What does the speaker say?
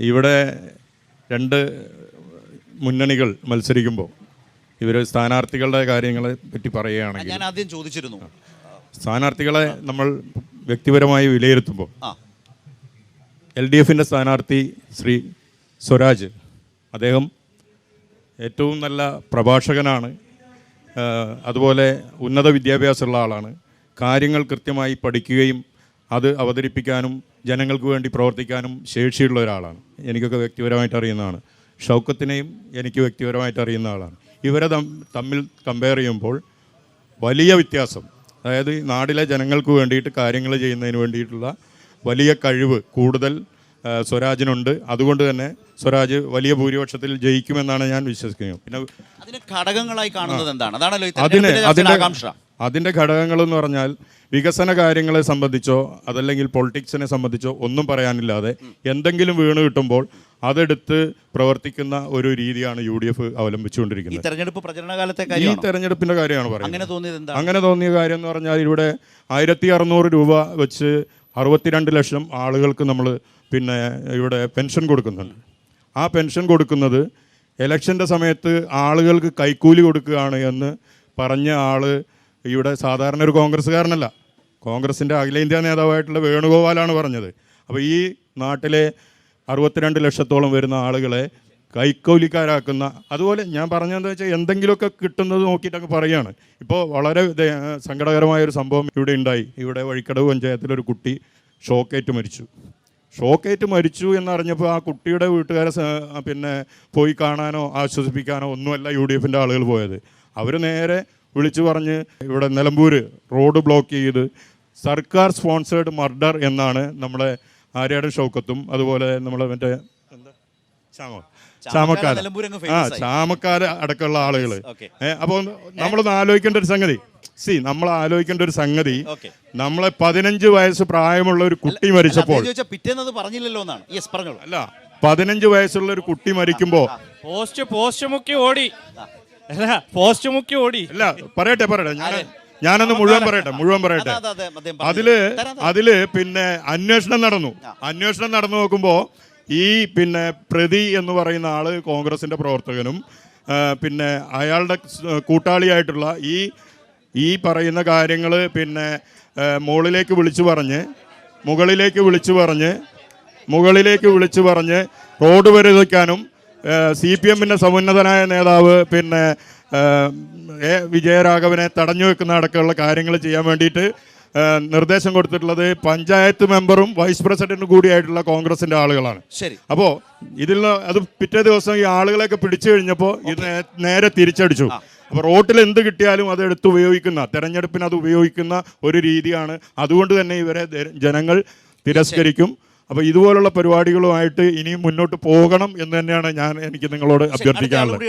ഇവിടെ രണ്ട് മുന്നണികൾ മത്സരിക്കുമ്പോൾ ഇവർ സ്ഥാനാർത്ഥികളുടെ കാര്യങ്ങളെ പറ്റി പറയുകയാണെങ്കിൽ ഞാൻ ആദ്യം ചോദിച്ചിരുന്നു, സ്ഥാനാർത്ഥികളെ നമ്മൾ വ്യക്തിപരമായി വിലയിരുത്തുമ്പോൾ LDFിൻ്റെ സ്ഥാനാർത്ഥി ശ്രീ സ്വരാജ്, അദ്ദേഹം ഏറ്റവും നല്ല പ്രഭാഷകനാണ്, അതുപോലെ ഉന്നത വിദ്യാഭ്യാസമുള്ള ആളാണ്, കാര്യങ്ങൾ കൃത്യമായി പഠിക്കുകയും അത് അവതരിപ്പിക്കാനും ജനങ്ങൾക്ക് വേണ്ടി പ്രവർത്തിക്കാനും ശേഷിയുള്ള ഒരാളാണ്. എനിക്കൊക്കെ വ്യക്തിപരമായിട്ട് അറിയുന്നതാണ്. ഷൗക്കത്തിനെയും എനിക്ക് വ്യക്തിപരമായിട്ട് അറിയുന്ന ആളാണ്. ഇവരെ തമ്മിൽ കമ്പയർ ചെയ്യുമ്പോൾ വലിയ വ്യത്യാസം, അതായത് നാട്ടിലെ ജനങ്ങൾക്ക് വേണ്ടിയിട്ട് കാര്യങ്ങൾ ചെയ്യുന്നതിന് വേണ്ടിയിട്ടുള്ള വലിയ കഴിവ് കൂടുതൽ സ്വരാജിനുണ്ട്. അതുകൊണ്ട് തന്നെ സ്വരാജ് വലിയ ഭൂരിപക്ഷത്തിൽ ജയിക്കുമെന്നാണ് ഞാൻ വിശ്വസിക്കുന്നത്. പിന്നെ അതിന് ഘടകങ്ങളായി കാണുന്നത് എന്താണ്? അതാണല്ലോ അതിൻ്റെ ഘടകങ്ങളെന്ന് പറഞ്ഞാൽ വികസന കാര്യങ്ങളെ സംബന്ധിച്ചോ അതല്ലെങ്കിൽ പൊളിറ്റിക്സിനെ സംബന്ധിച്ചോ ഒന്നും പറയാനില്ലാതെ എന്തെങ്കിലും വീണ് കിട്ടുമ്പോൾ അതെടുത്ത് പ്രവർത്തിക്കുന്ന ഒരു രീതിയാണ് UDF അവലംബിച്ചുകൊണ്ടിരിക്കുന്നത്. ഈ തെരഞ്ഞെടുപ്പിന്റെ കാര്യമാണ് പറയുന്നത്. അങ്ങനെ തോന്നിയ കാര്യം എന്ന് പറഞ്ഞാൽ ഇവിടെ 1600 രൂപ വെച്ച് 62 ലക്ഷം ആളുകൾക്ക് നമ്മൾ പിന്നെ ഇവിടെ പെൻഷൻ കൊടുക്കുന്നുണ്ട്. ആ പെൻഷൻ കൊടുക്കുന്നത് ഇലക്ഷൻ്റെ സമയത്ത് ആളുകൾക്ക് കൈക്കൂലി കൊടുക്കുകയാണ് എന്ന് പറഞ്ഞ ആൾ ഇവിടെ സാധാരണ ഒരു കോൺഗ്രസ്സുകാരനല്ല, കോൺഗ്രസിൻ്റെ അഖിലേന്ത്യാ നേതാവായിട്ടുള്ള വേണുഗോപാലാണ് പറഞ്ഞത്. അപ്പോൾ ഈ നാട്ടിലെ 62 ലക്ഷത്തോളം വരുന്ന ആളുകളെ കൈക്കൂലിക്കാരാക്കുന്ന, അതുപോലെ ഞാൻ പറഞ്ഞതെന്ന് വെച്ചാൽ എന്തെങ്കിലുമൊക്കെ കിട്ടുന്നത് നോക്കിയിട്ടൊക്കെ പറയുകയാണ്. ഇപ്പോൾ വളരെ സങ്കടകരമായൊരു സംഭവം ഇവിടെ ഉണ്ടായി. ഇവിടെ വഴിക്കടവ് പഞ്ചായത്തിലൊരു കുട്ടി ഷോക്കേറ്റ് മരിച്ചു എന്നറിഞ്ഞപ്പോൾ ആ കുട്ടിയുടെ വീട്ടുകാരെ പിന്നെ പോയി കാണാനോ ആശ്വസിപ്പിക്കാനോ ഒന്നുമല്ല UDFിൻ്റെ ആളുകൾ പോയത്. അവർ നേരെ വിളിച്ചു പറഞ്ഞ് ഇവിടെ നിലമ്പൂർ റോഡ് ബ്ലോക്ക് ചെയ്ത് സർക്കാർ സ്പോൺസേഡ് മർഡർ എന്നാണ് നമ്മുടെ ആര്യാടൻ ഷൗക്കത്തും അതുപോലെ നമ്മളെ മറ്റേ ചാമക്കാല അടക്കമുള്ള ആളുകൾ. അപ്പോൾ നമ്മളൊന്ന് ആലോചിക്കേണ്ട ഒരു സംഗതി നമ്മളെ 15 വയസ്സ് പ്രായമുള്ള ഒരു കുട്ടി മരിച്ചപ്പോൾ അല്ല 15 വയസ്സുള്ള ഒരു കുട്ടി മരിക്കുമ്പോൾ പോസ്റ്റ് മുക്കി ഓടി അല്ല പറയട്ടെ ഞാനൊന്ന് മുഴുവൻ പറയട്ടെ. അതില് പിന്നെ അന്വേഷണം നടന്നു നോക്കുമ്പോൾ ഈ പിന്നെ പ്രതി എന്ന് പറയുന്ന ആള് കോൺഗ്രസിന്റെ പ്രവർത്തകനും പിന്നെ അയാളുടെ കൂട്ടാളിയായിട്ടുള്ള ഈ പറയുന്ന കാര്യങ്ങൾ പിന്നെ മുകളിലേക്ക് വിളിച്ചു പറഞ്ഞ് റോഡ് വരയ്ക്കാനും CPMന്റെ സമുന്നതനായ നേതാവ് പിന്നെ വിജയരാഘവനെ തടഞ്ഞു വെക്കുന്ന അടക്കമുള്ള കാര്യങ്ങൾ ചെയ്യാൻ വേണ്ടിയിട്ട് നിർദ്ദേശം കൊടുത്തിട്ടുള്ളത് പഞ്ചായത്ത് മെമ്പറും വൈസ് പ്രസിഡന്റും കൂടിയായിട്ടുള്ള കോൺഗ്രസിന്റെ ആളുകളാണ്. അപ്പോൾ അത് പിറ്റേ ദിവസം ഈ ആളുകളെയൊക്കെ പിടിച്ചു കഴിഞ്ഞപ്പോൾ ഇത് നേരെ തിരിച്ചടിച്ചു. അപ്പോൾ റോട്ടിൽ എന്ത് കിട്ടിയാലും അത് എടുത്ത് തെരഞ്ഞെടുപ്പിന് അത് ഉപയോഗിക്കുന്ന ഒരു രീതിയാണ്. അതുകൊണ്ട് തന്നെ ഇവരെ ജനങ്ങൾ തിരസ്കരിക്കും. അപ്പോൾ ഇതുപോലുള്ള പരിപാടികളുമായിട്ട് ഇനിയും മുന്നോട്ട് പോകണം എന്ന് തന്നെയാണ് എനിക്ക് നിങ്ങളോട് അഭ്യർത്ഥിക്കാനുള്ളത്.